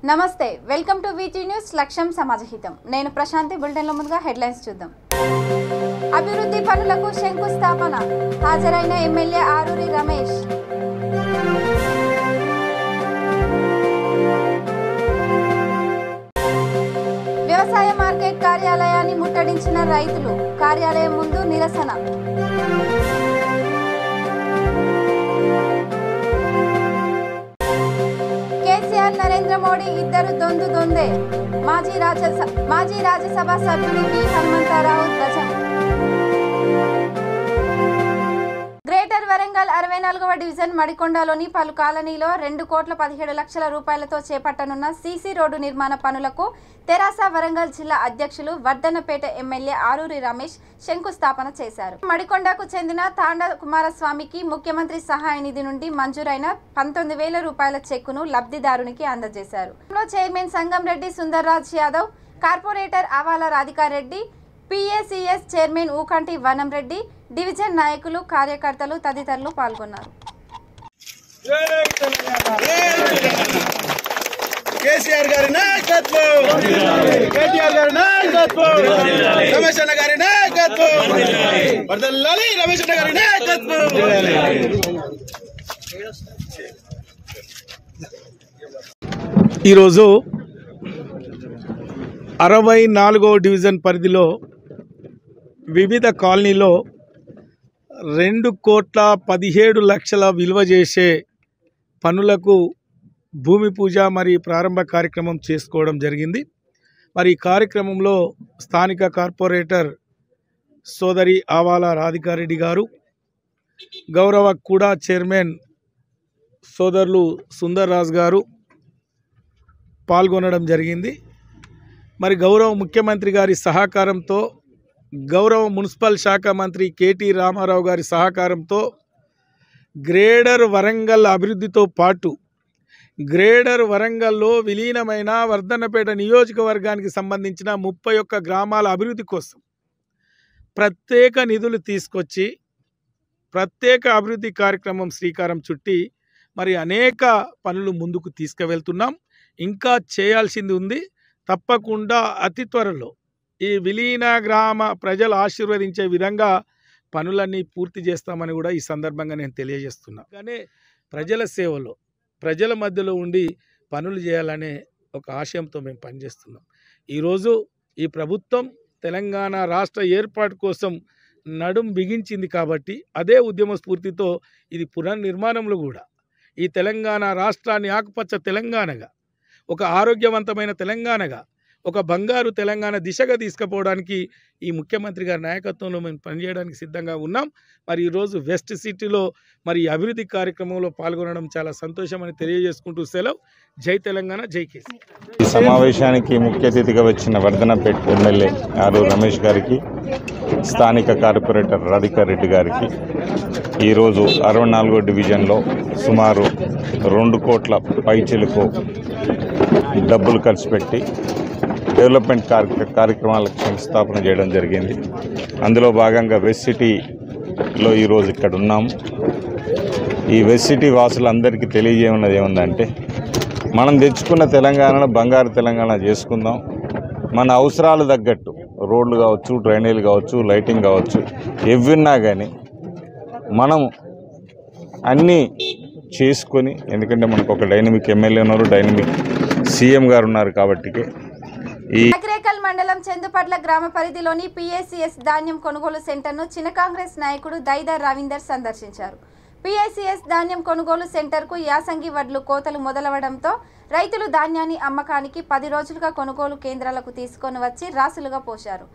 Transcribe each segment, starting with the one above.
నమస్తే welcome to వీటీ news లక్ష్యం సమాజహితం నేను ప్రశాంతి బులెటిన్లో ముందుగా హెడ్లైన్స్ చూద్దాం అభివృద్ధి పనులకు శంకుస్థాపన హాజరైన ఎమ్మెల్యే ఆరూరి రమేష్ వ్యవసాయ మార్కెట్ కార్యాలయాన్ని ముట్టడించిన రైతులు కార్యాలయం ముందు నిరసన నరేంద్ర మోడీ ఇద్దరు దొందే మాజీ రాజ్యసభ సభ్యుడు వి హనుమంతరావు ధ్వజం గ్రేటర్ వరంగల్ 64వ డివిజన్ మడికొండలోని పలు కాలనీలో 2,17,00,000 రూపాయలతో చేపట్టనున్న సీసీ రోడ్డు నిర్మాణ పనులకు తెరాస వరంగల్ జిల్లా అధ్యక్షులు వర్ధన్నపేట ఎమ్మెల్యే ఆరూరి రమేష్ శంకుస్థాపన చేశారు. మడికొండకు చెందిన తాండ కుమారస్వామికి ముఖ్యమంత్రి సహాయ నిధి నుండి మంజూరైన 19,000 రూపాయల చెక్కును లబ్ధిదారునికి అందజేశారు. Chairman Sangamreddy Sundarraj Yadav, corporator Avala Radhikareddy, PACS chairman Ookanti Vanamreddy, division నాయకులు, కార్యకర్తలు తదితరులు పాల్గొన్నారు. కేసీఆర్ గారి నాయకత్వం, కేటీఆర్ గారి నాయకత్వం, రమేష్ అన్న గారి నాయకత్వం, వర్ధిల్లాలి రమేష్ అన్న గారి నాయకత్వం. ఈరోజు 64వ డివిజన్ పరిధిలో వివిధ కాలనీలో 2,17,00,000 విలువ చేసే పనులకు భూమి పూజ మరియు ప్రారంభ కార్యక్రమం చేసుకోవడం జరిగింది. మరి ఈ కార్యక్రమంలో స్థానిక కార్పొరేటర్ సోదరి ఆవాల రాధికారెడ్డి గారు, గౌరవ కూడా చైర్మన్ సోదరులు సుందర్రాజ్ గారు పాల్గొనడం జరిగింది. మరి గౌరవ ముఖ్యమంత్రి గారి సహకారంతో, గౌరవ మున్సిపల్ శాఖ మంత్రి కేటీ రామారావు గారి సహకారంతో గ్రేటర్ వరంగల్ అభివృద్ధితో పాటు గ్రేటర్ వరంగల్లో విలీనమైన వర్ధన్నపేట నియోజకవర్గానికి సంబంధించిన 31 గ్రామాల అభివృద్ధి కోసం ప్రత్యేక నిధులు తీసుకొచ్చి ప్రత్యేక అభివృద్ధి కార్యక్రమం శ్రీకారం చుట్టి మరి అనేక పనులు ముందుకు తీసుకువెళ్తున్నాం. ఇంకా చేయాల్సింది ఉంది. తప్పకుండా అతి త్వరలో ఈ విలీన గ్రామ ప్రజలు ఆశీర్వదించే విధంగా పనులన్నీ పూర్తి చేస్తామని కూడా ఈ సందర్భంగా నేను తెలియజేస్తున్నాను. కానీ ప్రజల సేవలో, ప్రజల మధ్యలో ఉండి పనులు చేయాలనే ఒక ఆశయంతో మేము పనిచేస్తున్నాం. ఈరోజు ఈ ప్రభుత్వం తెలంగాణ రాష్ట్ర ఏర్పాటు కోసం నడుం బిగించింది కాబట్టి అదే ఉద్యమ స్ఫూర్తితో ఇది పునర్నిర్మాణంలో కూడా ఈ తెలంగాణ రాష్ట్రాన్ని ఆకుపచ్చ తెలంగాణగా, ఒక ఆరోగ్యవంతమైన తెలంగాణగా, ఒక బంగారు తెలంగాణ దిశగా తీసుకుపోవడానికి ఈ ముఖ్యమంత్రి గారి నాయకత్వంలో మేము పనిచేయడానికి సిద్ధంగా ఉన్నాం. మరి ఈరోజు వెస్ట్ సిటీలో మరి అభివృద్ధి కార్యక్రమంలో పాల్గొనడం చాలా సంతోషమని తెలియజేసుకుంటూ సెలవు. జై తెలంగాణ, జై కేసీ. ఈ సమావేశానికి ముఖ్య అతిథిగా వచ్చిన వర్ధన్నపేట ఎమ్మెల్యే ఆరూరి రమేష్ గారికి, స్థానిక కార్పొరేటర్ రాధికారెడ్డి గారికి, ఈరోజు 64వ డివిజన్లో సుమారు 2 కోట్ల పైచిలకు డబ్బులు ఖర్చు పెట్టి డెవలప్మెంట్ కార్యక్రమాలకు శంకుస్థాపన చేయడం జరిగింది. అందులో భాగంగా వెస్ట్ సిటీలో ఈరోజు ఇక్కడ ఉన్నాము. ఈ వెస్ట్ సిటీ వాసులందరికీ తెలియజేయన్నది ఏముందంటే, మనం తెచ్చుకున్న తెలంగాణను బంగారు తెలంగాణ చేసుకుందాం. మన అవసరాలు తగ్గట్టు రోడ్లు కావచ్చు, డ్రైనేజీలు కావచ్చు, లైటింగ్ కావచ్చు, ఎవ్విన్నా కానీ మనం అన్నీ చేసుకొని, ఎందుకంటే మనకు ఒక డైనమిక్ ఎమ్మెల్యే ఉన్నారు, డైనమిక్ సీఎం గారు ఉన్నారు కాబట్టి నగరేకల్ మండలం చందుపట్ల గ్రామ పరిధిలోని పిఏసిఎస్ ధాన్యం కొనుగోలు సెంటర్ను చిన్న కాంగ్రెస్ నాయకుడు దైదర్ రవీందర్ సందర్శించారు. పిఏసిఎస్ ధాన్యం కొనుగోలు సెంటర్కు యాసంగి వడ్లు కోతలు మొదలవడంతో రైతులు ధాన్యాన్ని అమ్మకానికి 10 రోజులుగా కొనుగోలు కేంద్రాలకు తీసుకొని వచ్చి రాసులుగా పోశారు.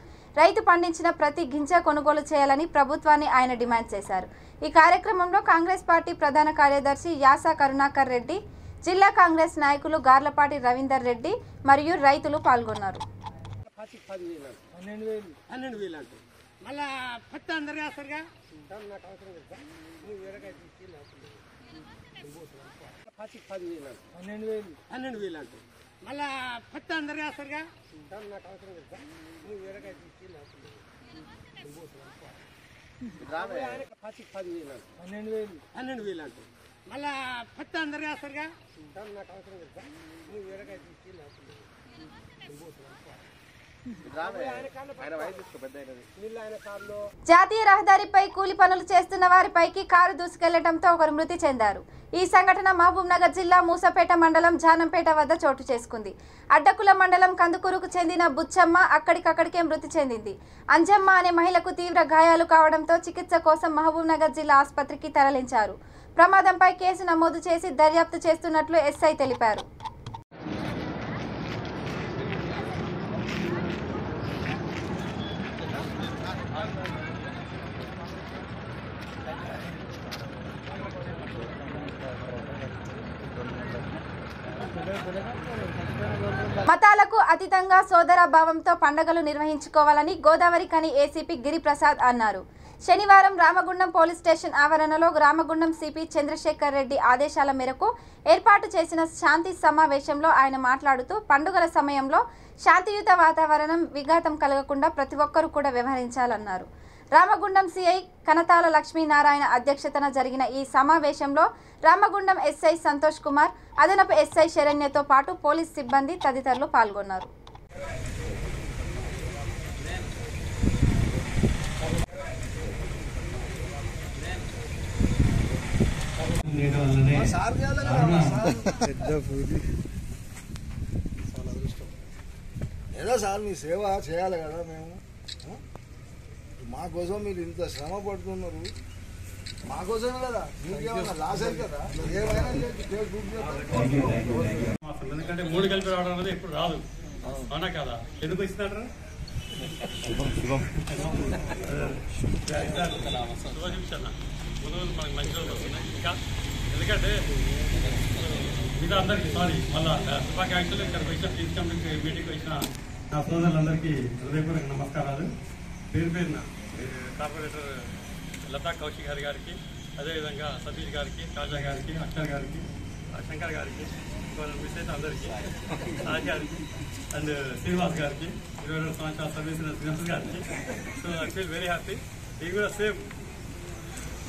రైతు పండించిన ప్రతి గింజ కొనుగోలు చేయాలని ప్రభుత్వాన్ని ఆయన డిమాండ్ చేశారు. ఈ కార్యక్రమంలో కాంగ్రెస్ పార్టీ ప్రధాన కార్యదర్శి యాస కరుణాకర్ రెడ్డి, జిల్లా కాంగ్రెస్ నాయకులు గార్లపాటి రవీందర్ రెడ్డి మరియు రైతులు పాల్గొన్నారు. మళ్ళా పత్తి అందరు వేస్తారుగా నాకు అవసరం కదా. జాతీయ రహదారిపై కూలి పనులు చేస్తున్న వారిపైకి కారు దూసుకెళ్లడంతో ఒకరు మృతి చెందారు. ఈ సంఘటన మహబూబ్ నగర్ జిల్లా మూసపేట మండలం జానంపేట వద్ద చోటు చేసుకుంది. అడ్డకుల మండలం కందుకూరుకు చెందిన బుచ్చమ్మ అక్కడికక్కడికే మృతి చెందింది. అంజమ్మ అనే మహిళకు తీవ్ర గాయాలు కావడంతో చికిత్స కోసం మహబూబ్ నగర్ జిల్లా ఆసుపత్రికి తరలించారు. ప్రమాదంపై కేసు నమోదు చేసి దర్యాప్తు చేస్తున్నట్లు ఎస్ఐ తెలిపారు. మతాలకు అతీతంగా సోదరభావంతో పండుగలు నిర్వహించుకోవాలని గోదావరి ఖని ఏసీపీ గిరిప్రసాద్ అన్నారు. శనివారం రామగుండం పోలీస్ స్టేషన్ ఆవరణలో రామగుండం సిపి చంద్రశేఖర్ రెడ్డి ఆదేశాల మేరకు ఏర్పాటు చేసిన శాంతి సమావేశంలో ఆయన మాట్లాడుతూ పండుగల సమయంలో శాంతియుత వాతావరణం విఘాతం కలగకుండా ప్రతి ఒక్కరూ కూడా వ్యవహరించాలన్నారు. రామగుండం సిఐ కనతాల లక్ష్మీనారాయణ అధ్యక్షతన జరిగిన ఈ సమావేశంలో రామగుండం ఎస్ఐ సంతోష్ కుమార్, అదనపు ఎస్ఐ శరణ్యతో పాటు పోలీస్ సిబ్బంది తదితరులు పాల్గొన్నారు. ఏదో సార్ మీ సేవ చేయాలి కదా, మేము మా కోసం మీరు ఇంత శ్రమ పడుతున్నారు, మా కోసమే కదా, మీకేమన్నా లాస్ అయింది కదా, ఏమైనా ఎందుకంటే 3 కలిపి రావడం అనేది ఎప్పుడు రాదు, అవునా కదా? ఎందుకు ఇస్తున్నారు మనకు మంచి రోజులు వస్తున్నాయి. ఇంకా ఎందుకంటే మిగతా అందరికీ సారీ మళ్ళా శుభాకాంక్షలు. ఇక్కడికి వచ్చిన పీస్ కమిటీ మీటింగ్కి వచ్చిన నా సోదరులందరికీ హృదయపూర్వక నమస్కారాలు. పేరున కార్పొరేటర్ లతా కౌశిక్ గారికి, అదేవిధంగా సతీష్ గారికి, కాజా గారికి, అక్షర్ గారికి, శంకర్ గారికి, మిస్ అయితే అందరికీ, రాజ్ గారికి అండ్ శ్రీనివాస్ గారికి, 22 సంవత్సరాల సర్వీస్ శ్రీనివాస్ గారికి. So I feel very happy. ఇది కూడా సేమ్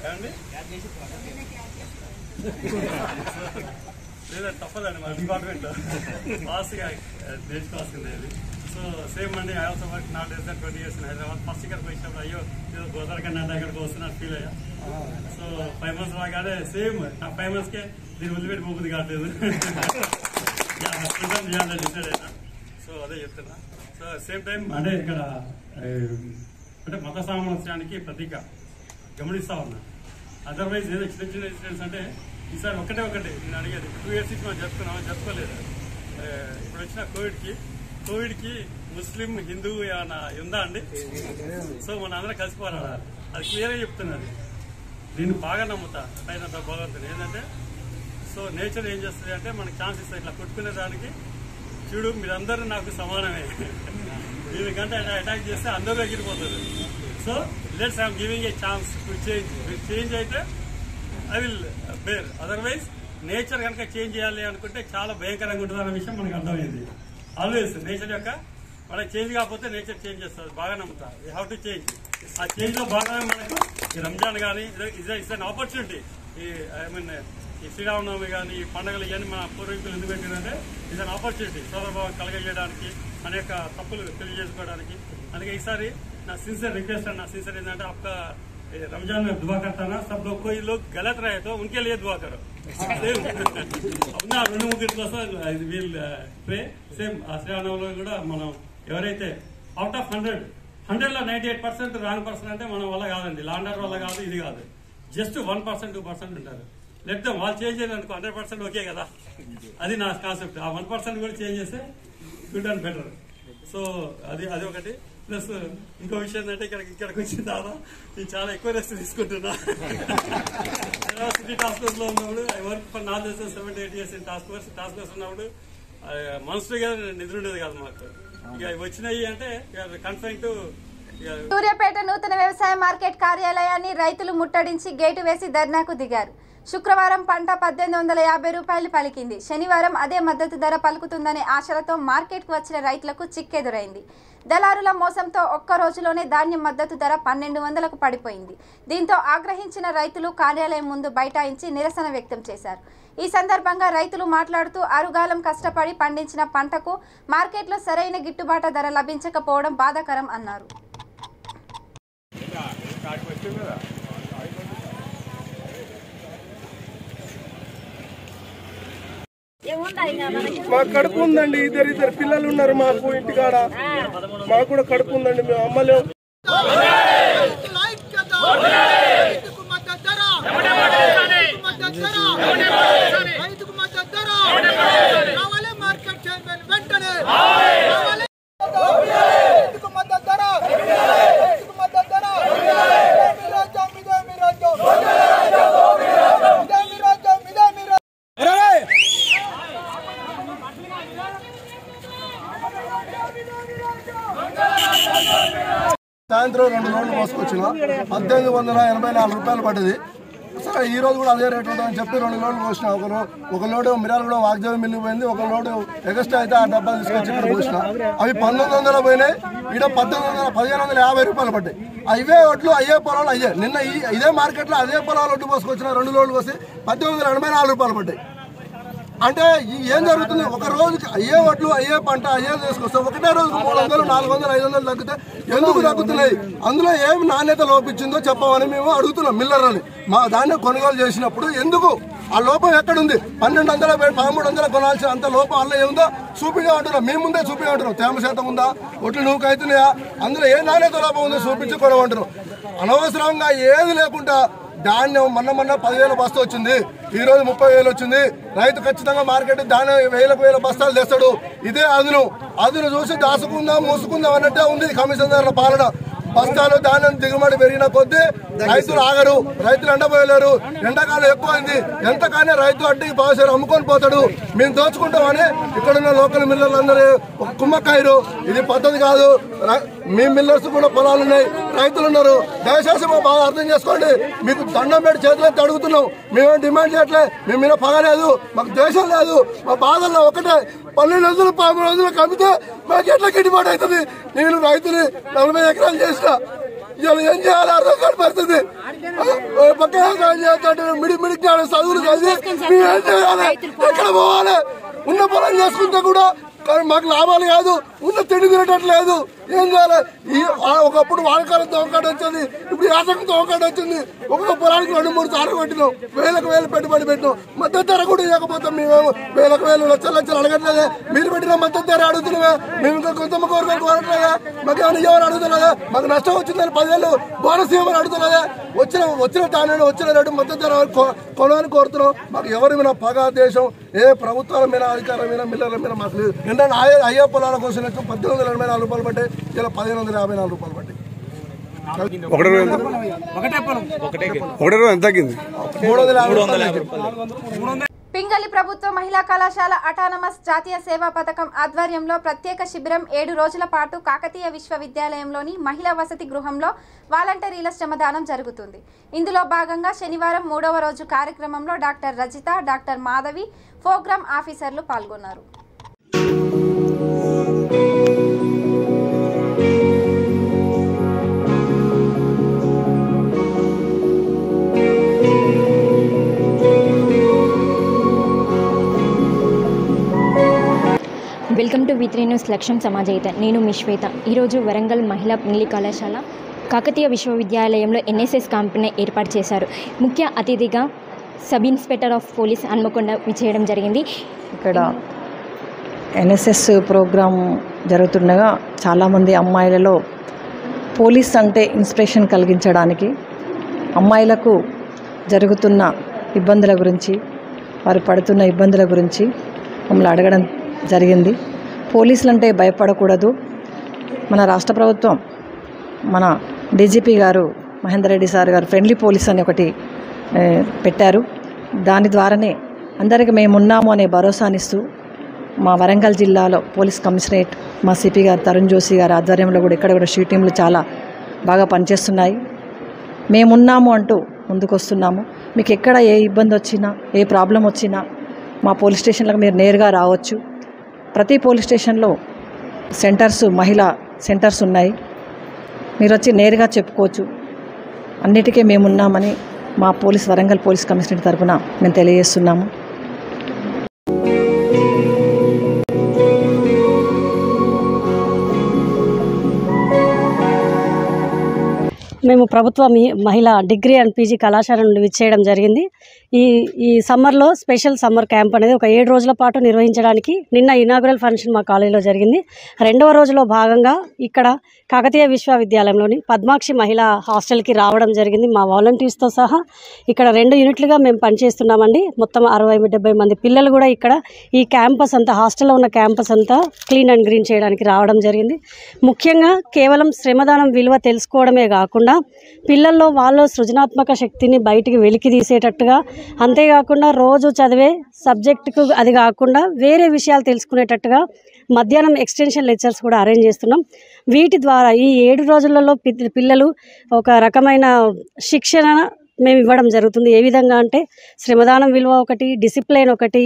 ఏమండి లేదా తప్పదండి మన డిపార్ట్మెంట్ ఫాస్ట్గా నేర్చుకోవాల్సిందే అది. సో సేమ్ అండి. I also work not less than 20 years in Hyderabad. First ఇక్కడికి వచ్చినప్పుడు అయ్యో ఏదో గోదావరి కన్నా ఇక్కడికి వస్తున్నట్టు ఫీల్ అయ్యా. సో 5 months రాగానే సేమ్ నా 5 monthsకే దీన్ని వదిలిపెట్టి పోతుంది కావట్లేదు. డిసైడ్ అయినా. సో అదే చెప్తున్నా. సో సేమ్ టైం అంటే ఇక్కడ అంటే మత సామరస్యానికి ప్రతీక గమనిస్తా ఉన్నా. అదర్వైజ్ ఏదో చిన్న చిన్న ఇన్సిడెంట్స్ అంటే ఈసారి ఒకటే నేను అడిగేది 2 years నుంచి మనం జరుపుకోలేదు. ఇప్పుడు వచ్చిన కోవిడ్కి ముస్లిం హిందూ ఏమైనా ఉందా అండి? సో మన అందరం కలిసిపోరాడాలి. అది క్లియర్గా చెప్తున్నది. నేను బాగా నమ్ముతా పైన భగవంతుని ఏంటంటే, సో నేచర్ ఏం చేస్తుంది అంటే మనకు ఛాన్స్ ఇస్తుంది ఇట్లా కొట్టుకునే దానికి. చూడు మీరందరూ నాకు సమానమే, దీనికంటే అటాక్ చేస్తే అందరూ ఎగిరిపోతారు. So let's I'm giving a chance to change అయితే I will bear. Otherwise nature కనుక చేంజ్ చేయాలి అనుకుంటే చాలా భయంకరంగా ఉంటుంది అన్న విషయం మనకు అర్థమైంది. ఆల్వేస్ నేచర్ యొక్క మనకి చేంజ్ కాకపోతే నేచర్ చేంజ్ చేస్తుంది. బాగా నమ్ముతా. We have to change. ఆ చేంజ్ లో భాగమే మనకు ఈ రంజాన్ కానీ ఇట్స్ అన్ ఆపర్చునిటీ. ఈ శ్రీరామనవమి కానీ ఈ పండుగలు ఇవన్నీ మన పూర్వీకులు ఎందుకు పెట్టిందంటే ఇట్స్ అన్ ఆపర్చునిటీ. సోదరభావం కలగజేయడానికి, అనేక తప్పులు తెలియజేసుకోవడానికి. అందుకే ఈసారి నా సిన్సియర్ రిక్వెస్ట్ నా సిన్సియర్ ఏంటంటే आपका रमजान में दुआ करता ना, सब लोग कोई लोग गलत रहे तो उनके लिए दुआ करो. अपना 2-3 కోసం వీల్ ప్రే. సేమ్ శ్రీరామనవమిలో కూడా మనం ఎవరైతే అవుట్ ఆఫ్ 100లో 98% రాంగ్ పర్సన్ అంటే మన వల్ల కాదండి, లాండర్ వల్ల కాదు, ఇది కాదు. జస్ట్ 1%, 2% ఉంటారు. Let them. వాళ్ళు చేంజ్ చేయడానికి 100% ఓకే కదా, అది నా కాన్సెప్ట్. ఆ 1% కూడా చేంజ్ చేస్తే గుడ్ అండ్ బెటర్. సో అది ఒకటి. ప్లస్ ఇంకో విషయం ఏంటంటే ఇక్కడికి వచ్చిన తర్వాత నేను చాలా ఎక్కువ రెస్ట్ తీసుకుంటున్నా. సిటీ టాస్క్ ఫోర్స్ లో ఉన్నప్పుడు I work for not less than 7-8 years in task force ఉన్నప్పుడు మనసుగా నిద్ర ఉండేది కాదు మాకు. ఇక వచ్చినాయి అంటే కన్ఫైన్ టు. సూర్యాపేట నూతన వ్యవసాయ మార్కెట్ కార్యాలయాన్ని రైతులు ముట్టడించి గేటు వేసి ధర్నాకు దిగారు. శుక్రవారం పంట 1850 రూపాయలు పలికింది. శనివారం అదే మద్దతు ధర పలుకుతుందనే ఆశలతో మార్కెట్కు వచ్చిన రైతులకు చిక్కెదురైంది. దళారుల మోసంతో ఒక్క రోజులోనే ధాన్యం మద్దతు ధర 1200కు పడిపోయింది. దీంతో ఆగ్రహించిన రైతులు కార్యాలయం ముందు బైఠాయించి నిరసన వ్యక్తం చేశారు. ఈ సందర్భంగా రైతులు మాట్లాడుతూ అరుగాలం కష్టపడి పండించిన పంటకు మార్కెట్లో సరైన గిట్టుబాటు ధర లభించకపోవడం బాధాకరం అన్నారు. మాకు కడుపు ఉందండి, ఇద్దరు పిల్లలు ఉన్నారు మాకు ఇంటికాడ. మాకు కూడా కడుపు ఉందండి, మేము అమ్మలేము. సాయంత్రం 2 లోడ్లు మోసుకొచ్చిన 1884 రూపాయలు పడ్డది. సరే ఈ రోజు కూడా అదే రేట్ ఉంటుందని చెప్పి 2 లోడ్లు పోసిన. ఒక లోడు మిరాలు కూడా వాగ్దేవి మిల్లు పోయింది, ఒక లోడు ఎగస్ట్రా అయితే ఆ డబ్బాలు తీసుకొచ్చి ఇక్కడ పోసిన. అవి 1900 పోయినాయి, ఇక్కడ 1550 రూపాయలు పడ్డాయి. అవే ఒట్లు అయ్యే పొలాలు అయ్యే. నిన్న ఇదే మార్కెట్లో అదే పొలాలు ఒడ్డు పోసుకొచ్చిన 2 లోడ్లు పోసి 1884 రూపాయలు పడ్డాయి. అంటే ఏం జరుగుతుంది? ఒక రోజుకి అయ్యే వడ్లు అయ్యే పంట అయ్యే తీసుకొస్తే ఒకటే రోజు 300, 400, 500 తగ్గితే ఎందుకు తగ్గుతున్నాయి? అందులో ఏం నాణ్యత లోపించిందో చెప్పమని మేము అడుగుతున్నాం మిల్లర్లని. మా ధాన్యం కొనుగోలు చేసినప్పుడు ఎందుకు ఆ లోపం ఎక్కడుంది? 1200, 1300 కొనాల్సిన అంత లోపం అల్ల ఏముందో చూపించే అంటున్నాం. మేము ముందే చూపించమంటున్నాం. తేమ శాతం ఉందా, ఒట్లు నూకు అవుతున్నాయా, అందులో ఏ నాణ్యత లోపం ఉందో చూపించి కొనమంటున్నాం. అనవసరంగా ఏది లేకుండా ధాన్యం మొన్న 10,000 బస్తా వచ్చింది, ఈ రోజు 30,000 వచ్చింది. రైతు ఖచ్చితంగా మార్కెట్ ధాన్యం 1000 బస్తాలు తెస్తాడు. ఇదే అదును చూసి దాసుకుందాం మూసుకుందాం అన్నట్టే ఉంది కమిషనర్ల పాలన. బస్తాలు ధాన్యం దిగుబడి పెరిగిన కొద్దీ రైతులు ఆగరు, రైతులు ఎండబోయలేరు. ఎండాకాలం ఎక్కువైంది, ఎంతకానే రైతు అడ్డికి పావుసేరు అమ్ముకొని పోతాడు. మేము దోచుకుంటామని ఇక్కడున్న లోకల్ మిల్లర్లు అందరూ కుమ్మక్కాయరు. ఇది పద్ధతి కాదు. మీ మిల్లర్స్ కూడా పొలాలు ఉన్నాయి, రైతులు ఉన్నారు. దయచేసి మా బాగా అర్థం చేసుకోండి. మీకు దండం పెట్టి చేతులైతే అడుగుతున్నాం. మేమేం డిమాండ్ చేయట్లే, మేము మీద పగలేదు, మాకు దేశం లేదు. మా బాధల్లో ఒకటే 1200, 1300 కమ్మితే మాకు ఎట్లా గిట్టుబాటు అవుతుంది? నేను రైతుని 40 ఎకరాలు చేసిన, ఇలా ఏం చేయాలి అర్థం కనపడుతుంది. పక్క మిడికి చదువులు చదివి మేము ఏం చేయాలి? ఎక్కడ పోవాలి? ఉన్న పొలం చేసుకుంటే కూడా కానీ మాకు లాభాలు కాదు, ఉన్న తిండి తినట్లేదు. ఏం చేయాలి? ఒకప్పుడు వానకాలం తోకాడు వచ్చింది, ఇప్పుడు యాసకం తోకాడు వచ్చింది. ఒక్కొక్క పొలానికి 2-3 సార్లు పెట్టినాం, 1000 పెట్టుబడి పెట్టినాం. మద్దతు ధర కూడా ఇవ్వకపోతాం. మేము 1000 లక్షలు అడగట్లేదా? మీరు పెట్టిన మద్దతు ధర అడుగుతున్నావా? మేము ఇంకా కొంత కోరికలు కోరట్లేదా? మాకు ఏమైనా ఇవ్వమని అడుగుతున్నారా? మాకు నష్టం వచ్చిందని 10,000 బోనస్ ఇవ్వమని అడుగుతున్నారా? వచ్చిన తానే వచ్చిన రేటు మద్దతు ధర కొనని కోరుతున్నాం. మాకు ఎవరి మీద పగ దేశం, ఏ ప్రభుత్వాల మీద అధికారం మీద మిల్లర్ల మీద మాకు లేదు. ఏంటంటే అయ్యే పొలాల కోసం 1884 రూపాయలు పట్టాయి, ఇలా 1554 రూపాయలు పట్టాయి. పింగళి ప్రభుత్వ మహిళా కళాశాల అటానమస్ జాతీయ సేవా పథకం ఆధ్వర్యంలో ప్రత్యేక శిబిరం 7 రోజుల పాటు కాకతీయ విశ్వవిద్యాలయంలోని మహిళా వసతి గృహంలో వాలంటీర్ల శ్రమదానం జరుగుతుంది. ఇందులో భాగంగా శనివారం 3వ రోజు కార్యక్రమంలో doctor Rajitha, doctor Madhavi, programme ఆఫీసర్లు పాల్గొన్నారు. Welcome to V3 news. లక్ష్యం సమాజయిత. నేను మీ శ్వేత. ఈరోజు వరంగల్ మహిళా పింగళి కళాశాల కాకతీయ విశ్వవిద్యాలయంలో NSS క్యాంప్ని ఏర్పాటు చేశారు. ముఖ్య అతిథిగా sub inspector of police Hanamkonda విచ్చేయడం జరిగింది. ఇక్కడ NSS ప్రోగ్రాం జరుగుతుండగా చాలామంది అమ్మాయిలలో పోలీస్ అంటే ఇన్స్పిరేషన్ కలిగించడానికి, అమ్మాయిలకు జరుగుతున్న ఇబ్బందుల గురించి, వారు పడుతున్న ఇబ్బందుల గురించి మమ్మల్ని అడగడం జరిగింది. పోలీసులు అంటే భయపడకూడదు. మన రాష్ట్ర ప్రభుత్వం, మన డీజీపీ గారు మహేందర్ రెడ్డి సార్ గారు ఫ్రెండ్లీ పోలీస్ అని ఒకటి పెట్టారు. దాని ద్వారానే అందరికీ మేమున్నాము అనే భరోసానిస్తూ మా వరంగల్ జిల్లాలో పోలీస్ కమిషనరేట్ మా సిపి గారు తరుణ్ జోషి గారి ఆధ్వర్యంలో కూడా ఇక్కడ కూడా షూటింగ్లు చాలా బాగా పనిచేస్తున్నాయి. మేమున్నాము అంటూ ముందుకొస్తున్నాము. మీకు ఎక్కడ ఏ ఇబ్బంది వచ్చినా ఏ ప్రాబ్లం వచ్చినా మా పోలీస్ స్టేషన్లకు మీరు నేరుగా రావచ్చు. ప్రతి పోలీస్ స్టేషన్లో మహిళా సెంటర్స్ ఉన్నాయి. మీరు వచ్చి నేరుగా చెప్పుకోవచ్చు. అన్నిటికీ మేమున్నామని మా వరంగల్ పోలీస్ కమిషనర్ తరఫున మేము తెలియజేస్తున్నాము. మేము ప్రభుత్వ మహిళా డిగ్రీ అండ్ పీజీ కళాశాల నుండి విచ్చేయడం జరిగింది. ఈ సమ్మర్లో స్పెషల్ సమ్మర్ క్యాంప్ అనేది ఒక 7 రోజుల పాటు నిర్వహించడానికి నిన్న ఇనాగ్రల్ ఫంక్షన్ మా కాలేజీలో జరిగింది. 2వ రోజులో భాగంగా ఇక్కడ కాకతీయ విశ్వవిద్యాలయంలోని పద్మాక్షి మహిళా హాస్టల్కి రావడం జరిగింది. మా వాలంటీర్స్తో సహా ఇక్కడ 2 యూనిట్లుగా మేము పనిచేస్తున్నామండి. మొత్తం 60-70 మంది పిల్లలు కూడా ఇక్కడ ఈ క్యాంపస్ అంతా హాస్టల్లో ఉన్న క్యాంపస్ అంతా క్లీన్ అండ్ గ్రీన్ చేయడానికి రావడం జరిగింది. ముఖ్యంగా కేవలం శ్రమదానం విలువ తెలుసుకోవడమే కాకుండా పిల్లల్లో వాళ్ళ సృజనాత్మక శక్తిని బయటికి వెలికి తీసేటట్టుగా, అంతేకాకుండా రోజు చదివే సబ్జెక్టుకు అది కాకుండా వేరే విషయాలు తెలుసుకునేటట్టుగా మధ్యాహ్నం ఎక్స్టెన్షన్ లెక్చర్స్ కూడా అరేంజ్ చేస్తున్నాం. వీటి ద్వారా ఈ 7 రోజులలో పిల్లలు ఒక రకమైన శిక్షణ మేము ఇవ్వడం జరుగుతుంది. ఏ విధంగా అంటే శ్రమదానం విలువ ఒకటి, డిసిప్లైన్ ఒకటి,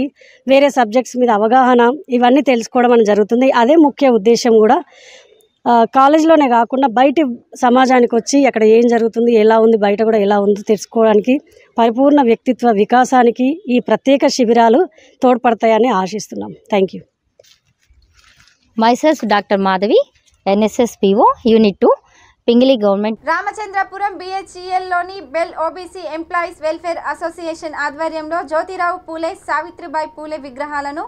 వేరే సబ్జెక్ట్స్ మీద అవగాహన, ఇవన్నీ తెలుసుకోవడం అని జరుగుతుంది. అదే ముఖ్య ఉద్దేశం కూడా. కాలేజీలోనే కాకుండా బయట సమాజానికి వచ్చి అక్కడ ఏం జరుగుతుంది, ఎలా ఉంది, బయట కూడా ఎలా ఉందో తెలుసుకోవడానికి, పరిపూర్ణ వ్యక్తిత్వ వికాసానికి ఈ ప్రత్యేక శిబిరాలు తోడ్పడతాయని ఆశిస్తున్నాం. Thank you. Myself Dr. Madhavi, NSS PO, Unit 2, Pingili government. Ramachandrapuram BHELలోని BHEL OBC employees welfare association ఆధ్వర్యంలో జ్యోతిరావు పూలే, సావిత్రిబాయి పూలే విగ్రహాలను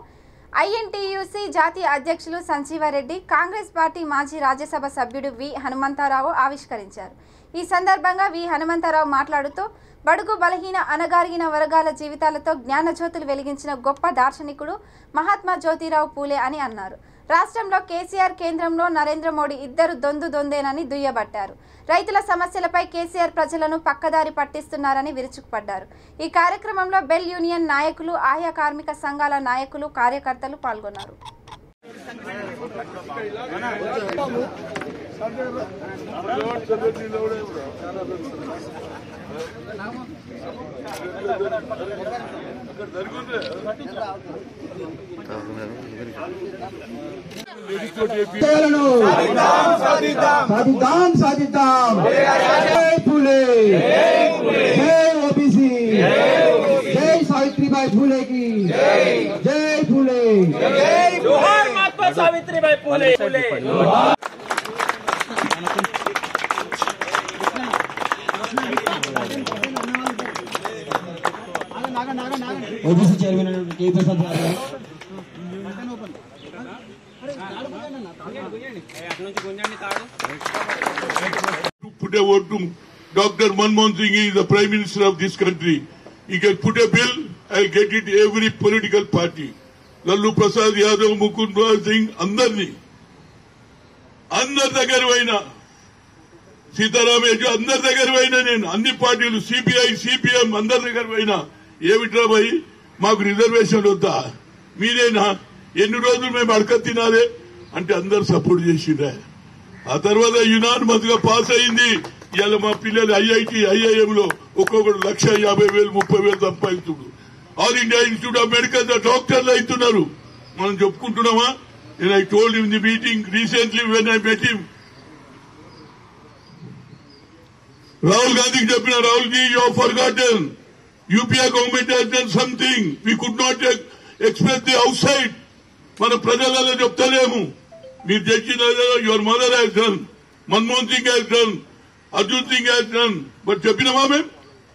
INTUC జాతీయ అధ్యక్షులు సంజీవారెడ్డి, కాంగ్రెస్ పార్టీ మాజీ రాజ్యసభ సభ్యుడు వి హనుమంతరావు ఆవిష్కరించారు. ఈ సందర్భంగా వి హనుమంతరావు మాట్లాడుతూ బడుగు బలహీన అణగారిన వర్గాల జీవితాలతో జ్ఞానజ్యోతులు వెలిగించిన గొప్ప దార్శనికుడు మహాత్మా జ్యోతిరావు పూలే అని అన్నారు. రాష్ట్రంలో కేసీఆర్, కేంద్రంలో నరేంద్ర మోడీ ఇద్దరు దొందేనని దుయ్యబట్టారు. రైతుల సమస్యలపై కేసీఆర్ ప్రజలను పక్కదారి పట్టిస్తున్నారని విరుచుకుపడ్డారు. ఈ కార్యక్రమంలో బెల్ యూనియన్ నాయకులు, ఆయా కార్మిక సంఘాల నాయకులు, కార్యకర్తలు పాల్గొన్నారు. సాధిద్దాం. జై పూలే, జై ఓబీసీ, జై సావిత్రిబాయి పూలేకి, జై పూలే, జోహార్ మహాత్మా సావిత్రిబాయి పూలే. ఓబీసీ చైర్మన్ కే ప్రసాద్ గారు put a vote to Dr. Manmohan Singh is the Prime Minister of this country. He can put a bill, I'll get it every political party. Lallu Prasad Yadav, Mukund Singh, అందరి దగ్గర పోయినా, సీతారామయ్య అందరి దగ్గర పోయినా, నేను అన్ని పార్టీలు సిపిఐ, సిపిఎం అందరి దగ్గర పోయినా, ఏమిట్రా పోయి మాకు రిజర్వేషన్ వద్దా, మీరేనా, ఎన్ని రోజులు మేము అడక తినారే అంటే అందరు సపోర్ట్ చేసిండ్రా. ఆ తర్వాత యునానిమస్ గా పాస్ అయింది. ఇవాళ మా పిల్లలు IIT, IIM లో ఒక్కొక్కరు 1,50,000, 30,000 సంపాదిస్తున్నారు. All India institute of medical డాక్టర్లు అవుతున్నారు. మనం చెప్పుకుంటున్నామా? నేను I told in the meeting recently when I met him, Rahul గాంధీకి చెప్పిన, Rahul ji you have forgotten, UPA government has done something, we could not express the అవుట్ సైడ్. మన ప్రజలలో చెప్తలేము. మీరు తెచ్చిన your mother has done, Manmohan Singh has done, Arjun Singh has done, but చెప్పినామా మేము?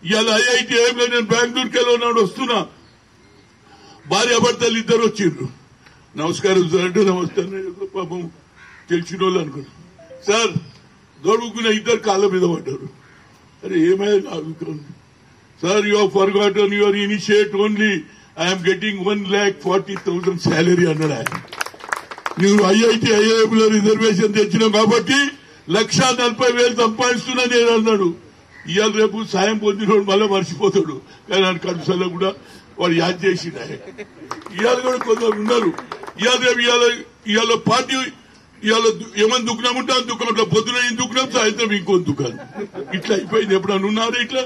ఇవాళ IIT ఏమిలో నేను బెంగళూరుకి వెళ్ళినాడు, వస్తున్నా, భార్యాభర్తలు ఇద్దరు వచ్చిండ్రు. నమస్కారం సార్ అంటే నమస్కారం, పాపం తెలిసిన వాళ్ళు అనుకున్నా. సార్ దొరుకున్న ఇద్దరు కాళ్ళ మీద పడ్డారు. అరే ఏమైనా sir, you have forgotten your initiate only I'm getting 1,40,000 salary అన్నాడు ఆయన. నువ్వు IIT, IIM లో రిజర్వేషన్ తెచ్చినావు కాబట్టి 1,40,000 సంపాదిస్తున్నా నేను అన్నాడు. ఇవాళ రేపు సాయం పొందినోడు మళ్ళీ మర్చిపోతాడు, కానీ ఆయన కడుపులో కూడా వాడు యాద్ చేసిండు. ఇవాళ కూడా కొందరు ఉన్నారు. ఇవాళ రేపు ఇవాళ పార్టీ ఇవాళ ఏమని దుఃఖం ఉంటే అని దుఃఖం, పొద్దున ఏం దుఃఖం, సాయంత్రం ఇంకో దుఃఖాలు, ఇట్లా అయిపోయింది. ఎప్పుడన్నా ఉన్నారు ఇట్లా?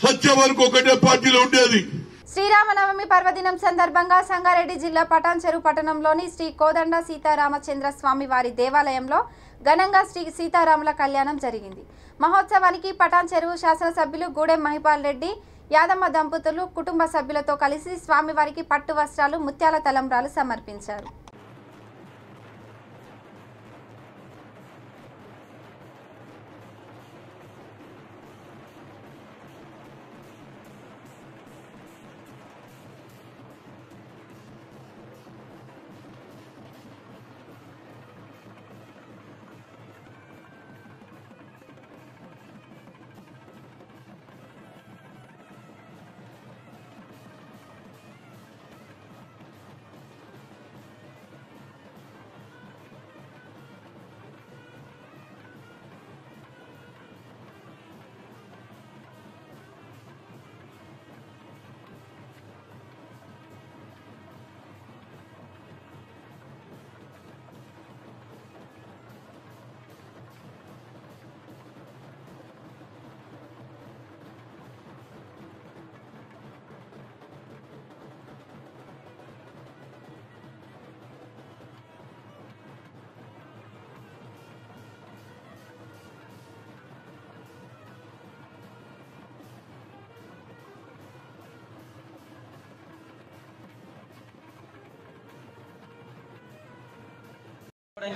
సత్యం వరకు ఒకటే పార్టీలో ఉండేది. శ్రీరామనవమి పర్వదినం సందర్భంగా సంగారెడ్డి జిల్లా పటాన్చెరు పట్టణంలోని శ్రీ కోదండ సీతారామచంద్ర స్వామి వారి దేవాలయంలో ఘనంగా శ్రీ సీతారాముల కళ్యాణం జరిగింది. మహోత్సవానికి పటాన్చెరు శాసనసభ్యులు గూడెం మహిపాల్ రెడ్డి, యాదమ్మ దంపతులు కుటుంబ సభ్యులతో కలిసి స్వామివారికి పట్టు వస్త్రాలు, ముత్యాల తలంబ్రాలు సమర్పించారు.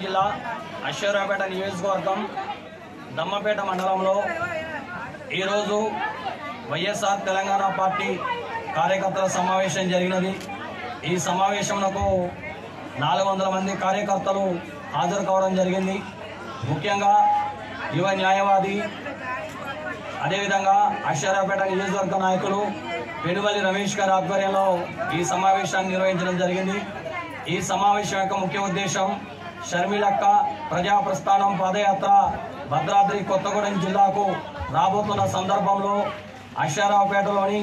జిల్లా అశ్వరావుపేట నియోజకవర్గం దమ్మపేట మండలంలో ఈరోజు వైఎస్ఆర్ తెలంగాణ పార్టీ కార్యకర్తల సమావేశం జరిగినది. ఈ సమావేశంలో 400 మంది కార్యకర్తలు హాజరు కావడం జరిగింది. ముఖ్యంగా యువ న్యాయవాది, అదేవిధంగా అశ్వరావుపేట నియోజకవర్గ నాయకులు పెనుబల్లి రమేష్ గారి ఆధ్వర్యంలో ఈ సమావేశాన్ని నిర్వహించడం జరిగింది. ఈ సమావేశం యొక్క ముఖ్య ఉద్దేశం షర్మిలక్క ప్రజా ప్రస్థానం పాదయాత్ర భద్రాద్రి కొత్తగూడెం జిల్లాకు రాబోతున్న సందర్భంలో అశ్వరావుపేటలోని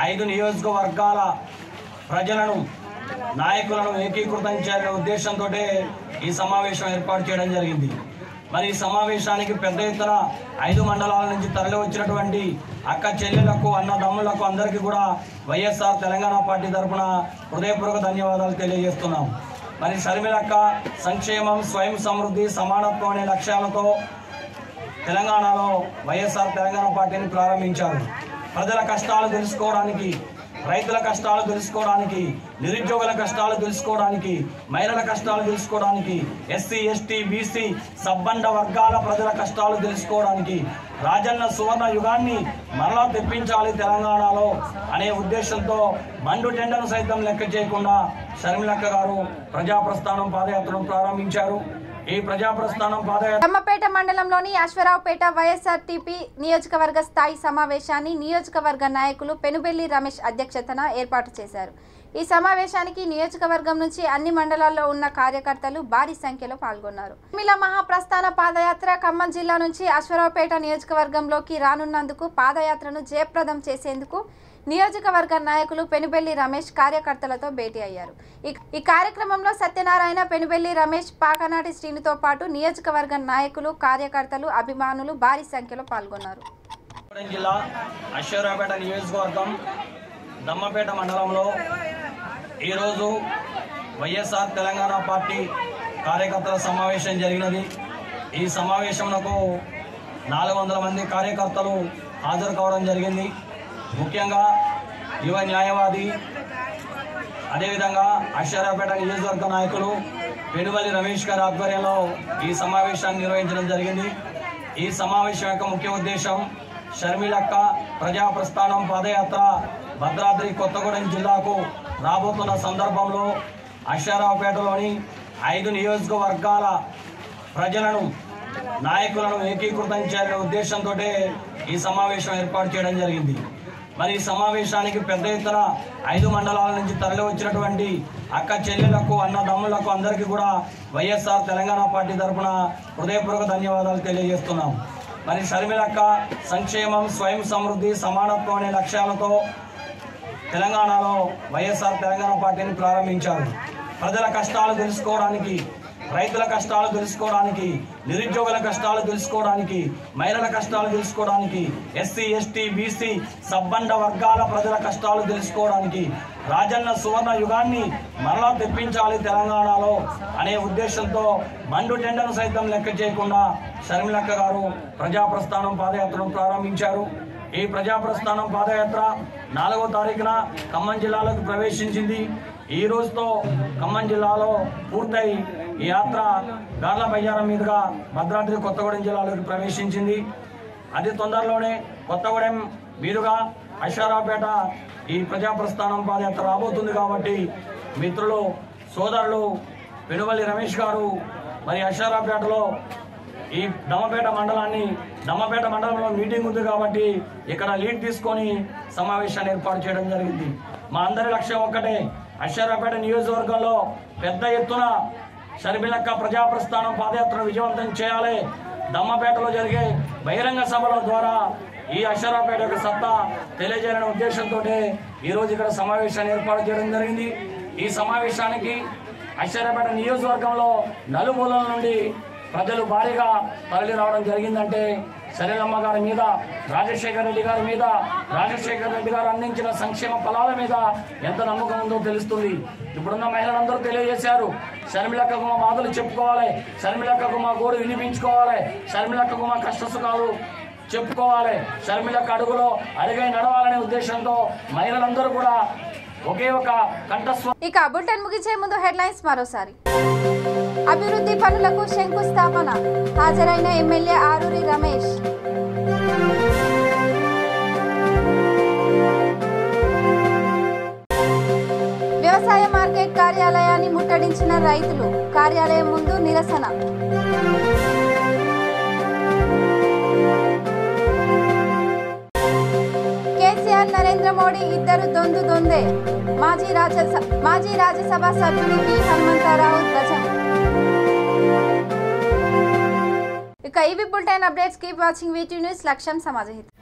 5 నియోజకవర్గాల ప్రజలను, నాయకులను ఏకీకృతం చేయాలనే ఉద్దేశంతో ఈ సమావేశం ఏర్పాటు చేయడం జరిగింది. మరి ఈ సమావేశానికి పెద్ద ఎత్తున 5 మండలాల నుంచి తరలి వచ్చినటువంటి అక్క చెల్లెలకు, అన్నదమ్ములకు అందరికీ కూడా వైఎస్ఆర్ తెలంగాణ పార్టీ తరఫున హృదయపూర్వక ధన్యవాదాలు తెలియజేస్తున్నాం. మరి షర్మిలక్క సంక్షేమం, స్వయం సమృద్ధి, సమానత్వం అనే లక్ష్యాలతో తెలంగాణలో వైఎస్ఆర్ తెలంగాణ పార్టీని ప్రారంభించారు. ప్రజల కష్టాలు తెలుసుకోవడానికి, రైతుల కష్టాలు తెలుసుకోవడానికి, నిరుద్యోగుల కష్టాలు తెలుసుకోవడానికి, మహిళల కష్టాలు తెలుసుకోవడానికి, ఎస్సీ, ఎస్టీ, బీసీ సబ్బండ వర్గాల ప్రజల కష్టాలు తెలుసుకోవడానికి, రాజన్న సువర్ణ యుగాన్ని మరలా తెప్పించాలి తెలంగాణలో అనే ఉద్దేశంతో మండు టెండను సైతం లెక్క చేయకుండా షర్మిలక్క గారు ప్రజాప్రస్థానం పాదయాత్రను ప్రారంభించారు. ఈ ప్రజాప్రస్థానం పాదయాత్ర దమ్మపేట మండలంలోని అశ్వరావుపేట వైఎస్ఆర్టీపీ నియోజకవర్గ స్థాయి సమావేశాన్ని నియోజకవర్గ నాయకులు పెనుబెల్లి రమేష్ అధ్యక్షతన ఏర్పాటు చేశారు. ఈ సమావేశానికి నియోజకవర్గం నుంచి అన్ని మండలాల్లో ఉన్న కార్యకర్తలు భారీ సంఖ్యలో పాల్గొన్నారు. మిల మహాప్రస్థాన పాదయాత్ర ఖమ్మం జిల్లా నుంచి అశ్వరావుపేట నియోజకవర్గంలోకి రానున్నందుకు పాదయాత్రను జయప్రదం చేసేందుకు నియోజకవర్గ నాయకులు పెనుబెల్లి రమేష్ కార్యకర్తలతో భేటీ అయ్యారు. ఈ కార్యక్రమంలో సత్యనారాయణ, పెనుబెల్లి రమేష్, పాకనాటి శ్రీనితో పాటు నియోజకవర్గ నాయకులు, కార్యకర్తలు, అభిమానులు భారీ సంఖ్యలో పాల్గొన్నారు. జిల్లా అశ్వరావుపేట నియోజకవర్గం దమ్మపేట మండలంలో ఈరోజు వైఎస్ఆర్ తెలంగాణ పార్టీ కార్యకర్తల సమావేశం జరిగినది. ఈ సమావేశంలో 400 మంది కార్యకర్తలు హాజరు కావడం జరిగింది. ముఖ్యంగా యువ న్యాయవాది, అదేవిధంగా అశ్వరావుపేట నియోజకవర్గ నాయకులు పెనుబల్లి రమేష్ గారి ఆధ్వర్యంలో ఈ సమావేశాన్ని నిర్వహించడం జరిగింది. ఈ సమావేశం యొక్క ముఖ్య ఉద్దేశం షర్మిలక్క ప్రజా ప్రస్థానం పాదయాత్ర భద్రాద్రి కొత్తగూడెం జిల్లాకు రాబోతున్న సందర్భంలో అశ్వరావుపేటలోని 5 నియోజకవర్గాల ప్రజలను, నాయకులను ఏకీకృతం చేయాలనే ఉద్దేశంతో ఈ సమావేశం ఏర్పాటు చేయడం జరిగింది. మరి ఈ సమావేశానికి పెద్ద ఎత్తున 5 మండలాల నుంచి తరలి వచ్చినటువంటి అక్క చెల్లెలకు, అన్నదమ్ములకు అందరికీ కూడా వైఎస్ఆర్ తెలంగాణ పార్టీ తరఫున హృదయపూర్వక ధన్యవాదాలు తెలియజేస్తున్నాం. మరి షర్మిలక్క సంక్షేమం, స్వయం సమృద్ధి, సమానత్వం అనే లక్ష్యాలతో తెలంగాణలో వైఎస్ఆర్ తెలంగాణ పార్టీని ప్రారంభించారు. ప్రజల కష్టాలు తెలుసుకోవడానికి, రైతుల కష్టాలు తెలుసుకోవడానికి, నిరుద్యోగుల కష్టాలు తెలుసుకోవడానికి, మహిళల కష్టాలు తెలుసుకోవడానికి, ఎస్సీ ఎస్టీ బీసీ సబ్బండ వర్గాల ప్రజల కష్టాలు తెలుసుకోవడానికి, రాజన్న సువర్ణ యుగాన్ని మరలా తెప్పించాలి తెలంగాణలో అనే ఉద్దేశంతో మండు టెండను సైతం లెక్క చేయకుండా షర్మిలక్క గారు ప్రజాప్రస్థానం పాదయాత్రను ప్రారంభించారు. ఈ ప్రజాప్రస్థానం పాదయాత్ర 4వ తారీఖున ఖమ్మం జిల్లాలోకి ప్రవేశించింది. ఈ రోజుతో ఖమ్మం జిల్లాలో పూర్తయి ఈ యాత్ర గార్ల బయ్యారం మీదుగా భద్రాద్రి కొత్తగూడెం జిల్లాలోకి ప్రవేశించింది. అతి తొందరలోనే కొత్తగూడెం మీదుగా అశ్వారావుపేట ఈ ప్రజాప్రస్థానం పాదయాత్ర రాబోతుంది. కాబట్టి మిత్రులు సోదరులు పెనువల్లి రమేష్ గారు మరి అశ్వారావుపేటలో ఈ దమ్మపేట మండలంలో మీటింగ్ ఉంది కాబట్టి ఇక్కడ లీడ్ తీసుకొని సమావేశాన్ని ఏర్పాటు చేయడం జరిగింది. మా అందరి లక్ష్యం ఒక్కటే, అశ్వారావుపేట నియోజకవర్గంలో పెద్ద ఎత్తున షర్మిలక్క ప్రజాప్రస్థానం పాదయాత్రను విజయవంతం చేయాలి. దమ్మపేటలో జరిగే బహిరంగ సభల ద్వారా ఈ అశ్వారావుపేట యొక్క సత్తా తెలియజేయాలనే ఉద్దేశంతో ఈరోజు ఇక్కడ సమావేశాన్ని ఏర్పాటు చేయడం జరిగింది. ఈ సమావేశానికి అశ్వారావుపేట నియోజకవర్గంలో నలుమూలల నుండి ప్రజలు భారీగా తరలి రావడం జరిగిందంటే సరేలమ్మ గారి మీద, రాజశేఖర రెడ్డి గారి మీద, రాజశేఖర రెడ్డి గారు అందించిన సంక్షేమ ఫలాల మీద ఎంత నమ్మకం ఉందో తెలుస్తుంది. ఇప్పుడున్న మహిళలందరూ తెలియజేశారు, షర్మిలక్కకు మా బాధలు చెప్పుకోవాలి, షర్మిలక్కకు మా గోడు వినిపించుకోవాలి, షర్మిలక్కకు మా కష్ట సుఖాలు చెప్పుకోవాలి, షర్మిలక్క అడుగులో అడుగై నడవాలనే ఉద్దేశంతో మహిళలందరూ కూడా ఒకే ఒక కంఠస్వ. ఇక బులెటిన్ ముగించే ముందు హెడ్లైన్స్ మరోసారి. అభివృద్ధి పనులకు శంకుస్థాపన, హాజరైన ఎమ్మెల్యే ఆరూరి రమేష్. వ్యవసాయ మార్కెట్ కార్యాలయాన్ని ముట్టడించిన రైతులు, కార్యాలయం ముందు నిరసన. కేసీఆర్ నరేంద్ర మోడీ ఇద్దరు దొందే, మాజీ రాజ్యసభ సభ్యుడు వి హనుమంతరావు ధ్వజం. ఇక ఇవి bulletin updates. Keep watching VTV news. లక్ష్యం సమాజ హితం.